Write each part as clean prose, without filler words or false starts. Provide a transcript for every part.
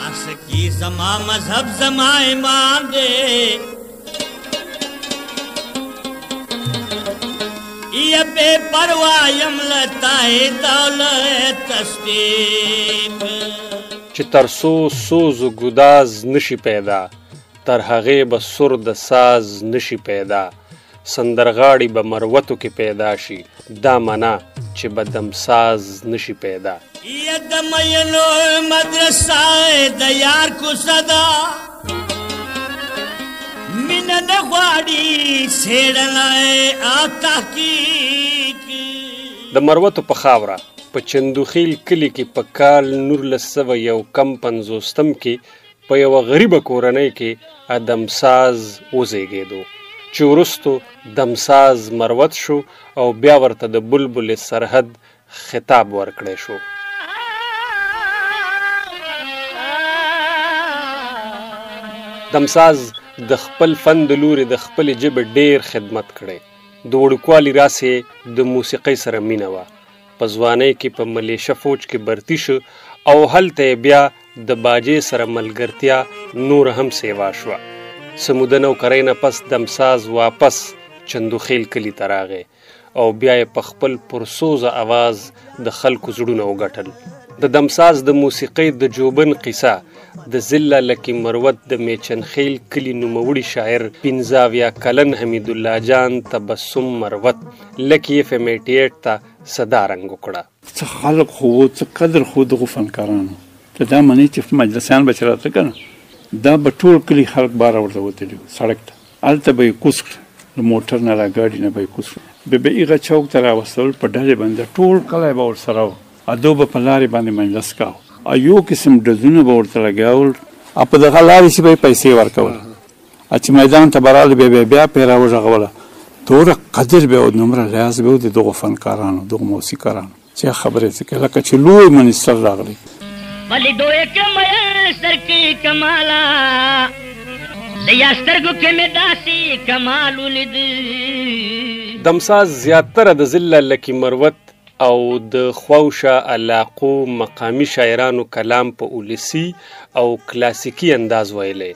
आशिकी ज़मा मज़हब ज़मा इमाम दे ये बेपरवाह यमलताए दौलत तस्दीक چې ترڅو سوز و ګداز نشي پیدا تر هغې به سر د ساز نشي پیدا سندرغاړي به مروتو کې پیدا شي دا منا چې به دمساز نشي پیدا یہ دمینو مدرسہ د یار کو صدا من نغواړي سیړلای او تحقیق د مروتو په خاوره په چندوخیل کلی کې په کال 1950 کې په یوه غریبه کورنۍ کې دمساز وزیږېدو چې وروستو دمساز مروت شو او بیا ورته د بلبل سرحد خطاب ورکړی شو دمساز د خپل فن د لوري د خپل ژبې ډیر خدمت کړی د وړوکوالي راسې د موسیقۍ سره مینه وه په ځوانۍ کې په ملیشه فوج کې برتی شو او هلته بیا د باجې سره ملګرتیا نور هم سیوا شوه څه موده نوکرۍ نه پس دمساز واپس چندوخیل کلي ته راغی او بیا یې په خپل پرسوزه اواز د خلکو زړونه وګټل د دمساز د موسیقۍ د جوبن قصه د ضلع لکي مروت د میچنخیل کلي نوموړي شاعر 15 کلن حمید الله جان تبسم مروت لکي FM 88 ته صدا رنګ وکړه څه خلق خو څه قدر خو دغو فنکارانو ته دا منې چې مجلسیان به چې راته که نه دا به ټول کلي خلک باره ورته وتلي سړک ته هلته به یې کوز کړه د موټر نه را ګاډي نه به یې کوز کړه بیا به هغه چوک ته راوستل په ډلې باندې ټول کلی به ورسره و ادو به په لارې باندې مجلس کاوه یو قسم ډزونه به ورته لګول په دغه لارې چې به یې پیسې ورکول چې میدان ته به راغله بیا پرې راوغږوله دومره قدر به او دومره لیاز به و د دغو فنکارانو دغو موسیقارانو چې خبرې څه کوي لکه چې لوی منستر راغلی ولیدو یک میسر کی کمالا د یا سترګو کې مې داسې کمال ولید دمساز زیاتره د ضلع لکي مروت او د خواوشه علاقو مقامی شاعرانو کلام په اولسی او کلاسیکی انداز ویلی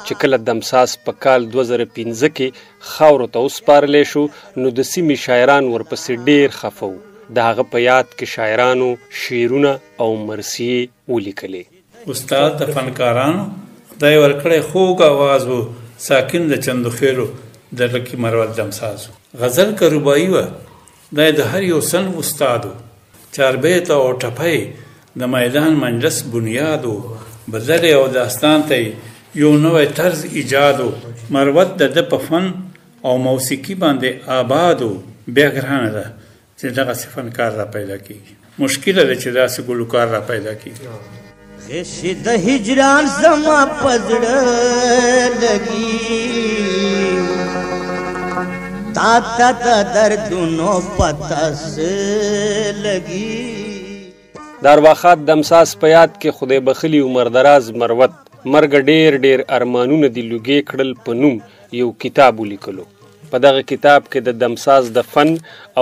چې کله دمساز په کال 2015 کې خاورو ته وسپارلی شو نو د سیمې شاعران ورپسې ډیر خفه و د هغه په یاد کې شاعرانو شعرونه او مرثیې ولیکلې استاد د فنکارانو خدای ورکړی خوږ آواز و ساکن د چندوخیلو د لکي مروت دمساز غزل که رباعي وه دا د هر یو سن استاد و چاربیت او ټپی د میدان مجلس بنیاد و بدل او داستان ته یو نوی طرز ایجاد و مروت د ده په فن او موسیقي باندې آباد و بیا ګرانه ده چې دغسې فنکار را پیدا کېږي مشکله ده چې داسې ګلوکار را پیدا کېږي غشي د هجران زما په زړه لګي تا ته د دردونو پتاس لګي د ارواښاد دمساز په یاد کې خدای بخلي عمردراز مروت مرګ ډیر ارمانونه دي لوګې کړل په نوم یو کتاب ولیکلو په دغه کتاب کې د دمساز د فن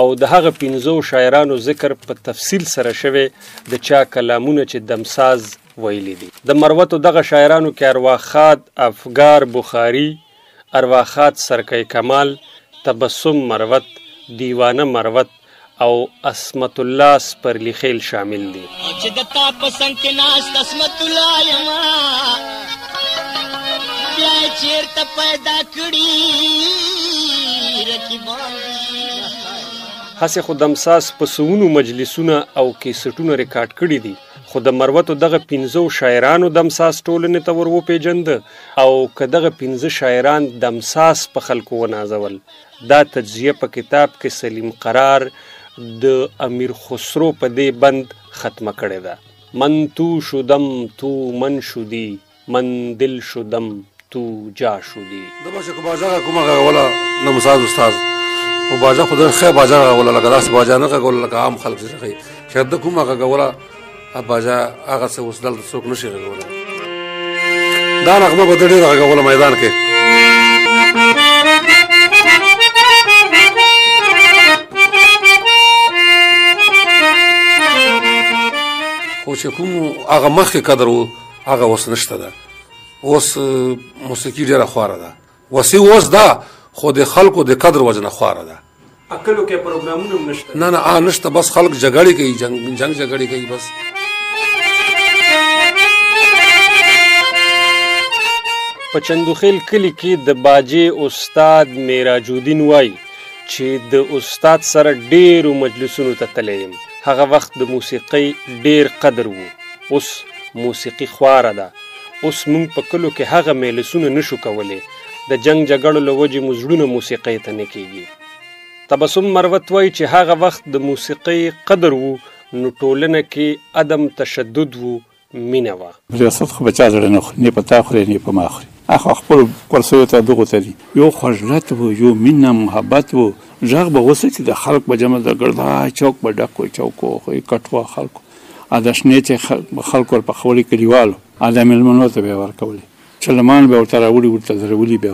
او د هغه 15 شاعرانو ذکر په تفصیل سره شوی د چا کلامونه چې دمساز ویلی دي د مروتو دغه شاعرانو کې ارواښاد افګار بخاري ارواښاد سرکی کمال تبسم مروت دیوانه مروت او اسمت الله سپرلیخیل شامل دي چې د تا په څنګ کې ناست اسمت الله یما بیا چیرته پیدا کړي رقیبان هسې خو دمساز په سونو مجلسونه او کیسټونه ریکارډ کړي دي خو د مروتو دغه 15 شاعرانو دمساز ټولنې ته ور وپېژنده او که دغه 15 شاعران دمساز په خلکو ونازول دا تجزیه په کتاب کې سلیم قرار د امیر خسرو په دې بند ختمه کړې ده من تو شدم تو من شدی من دل شدم تو جا شدی د باشه کو باجا کومه غولا دمساز استاد او باجا خدای خیر باجا غولا لکه داس باجا نه غولا لکه عام خلک څه شاید کومه غولا باجا هغه څه وسدل څوک نشي غولا دا نغمه په دې غولا میدان کې خو چې کوم هغه مخکې قدر و هغه اوس نشته ده. اوس موسیقي ډېره خواره ده، وسې اوس ده خو د خلکو د قدر وجه نه خواره ده. اکلو کې پروګرامونه هم نشته. نه نشته، بس خلک جګړې کوي، جنگ جګړې کوي بس. په چندوخیل کلي کې د باجې استاد میراجودین وایي چې د استاد سره ډېرو مجلسونو ته تللی یم. هغه وخت د موسیقۍ ډېر قدر و، اوس موسیقي خواره ده. اوس موږ په کلو کې هغه مجلسونه نشو کولی، د جنگ جګړو له وجې مو زړونه موسیقۍ ته نه کېږي. تبسم مروت وایي چې هغه وخت د موسیقۍ قدر و نو ټولنه کې عدم تشدد و، مینه وه. ریاست خو به چا زړه نه خوري، نه په تا خوري نه په ما خوري. اخو خپل کورسیو ته دغه ته دي یو خجلت و، یو مینه محبت و. ژغ به وسه چې د خلک به جمع د ګردا چوک به ډک وي، چوکو خو کټوا خلکو اداشنې چې خلکو په خولي کلیوالو ادم المنو ته به ورکولي، چلمان به ورته راوړي، ورته ضروري به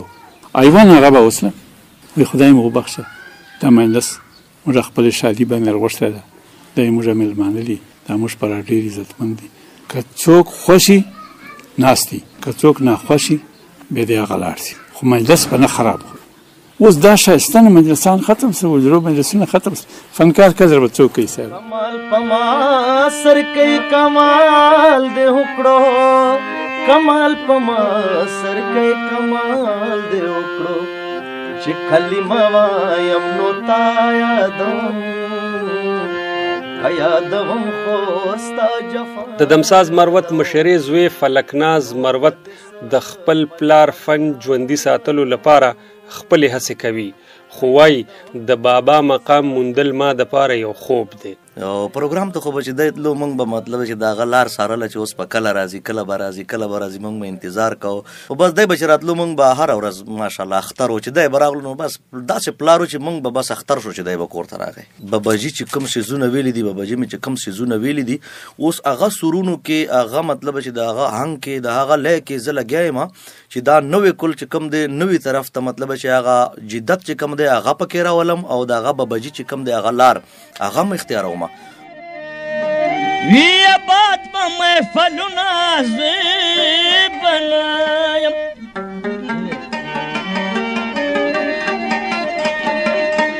ایوان هغه به وسه وي. خدای مو بخښه دا مهندس موږ خپل شادي باندې ورغښته ده، د موږ ملمانه دي، دا موږ پر ډېر عزتمند دي. که څوک خوشي ناستي، که څوک ناخوشي به دې غلاړ شي، خو مجلس به نه خراب. اوس دا شایستانه مجلسان ختم سو، وجرو مجلسونه ختم سو، فنکار کذر به څوک کوي سره. کمال پما سر کوي کمال دې وکړو، کمال پما سر کوي کمال دې وکړو، چې کلمه وایم نو تا یادوم خو ستا جفا. د دمساز مروت مشرې زوی فلکناز مروت د خپل پلار فن ژوندي ساتلو لپاره خپلې هڅې کوي، خو وایي د بابا مقام موندل ما دپاره یو خوب دی. او پروګرام ته خو به چې دی تلو موږ به مطلب چې د هغه لار څارله چې اوس په کله راځي کله به راځي موږ به انتظار کوو. خو بس دی به چې راتلو موږ به هره ورځ ماشاءالله اختر و چې دی به راغلو نو بس داسې پلارو چې موږ به بس اختر شو چې دی به کور ته راغی. باباجي چې کوم څیزونه ویلي دي، باباجي مې چې کوم څیزونه ویلي دي، اوس هغه سرونو کې هغه مطلب چې د هغه هنګ کې د هغه لای کې زه لګیا یم چې دا نوې کل چې کوم دی نوې طرف ته مطلب چې هغه جدت چې کوم دی هغه پکې راولم او د هغه باباجي چې کوم دی هغه لار هغه م اختیاروم. وی آباد په محفلونه بنایم،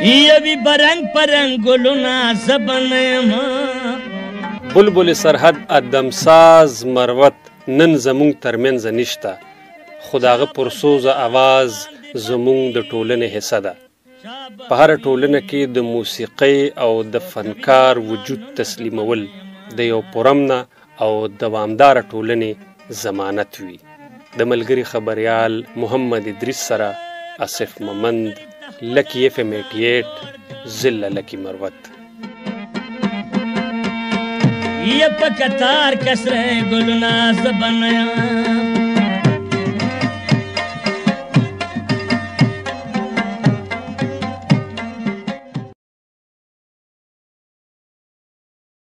یوی برنګ پرنګ ګلونه زبنایم. بلبل سرحد ادمساز مروت نن زمونږ ترمنځ نشته، خو د هغه پرسوزه اواز زمونږ د ټولنې حصه ده. په هره ټولنه کې د موسیقۍ او د فنکار وجود تسلیمول د یو پرامنه او دوامداره ټولنې ضمانت وي. د ملګري خبریال محمد ادریس سره آصف ممند، لکی FM 88 ضلع لکی مروت. یہ پا کتار کسرے گلنا زبنیاں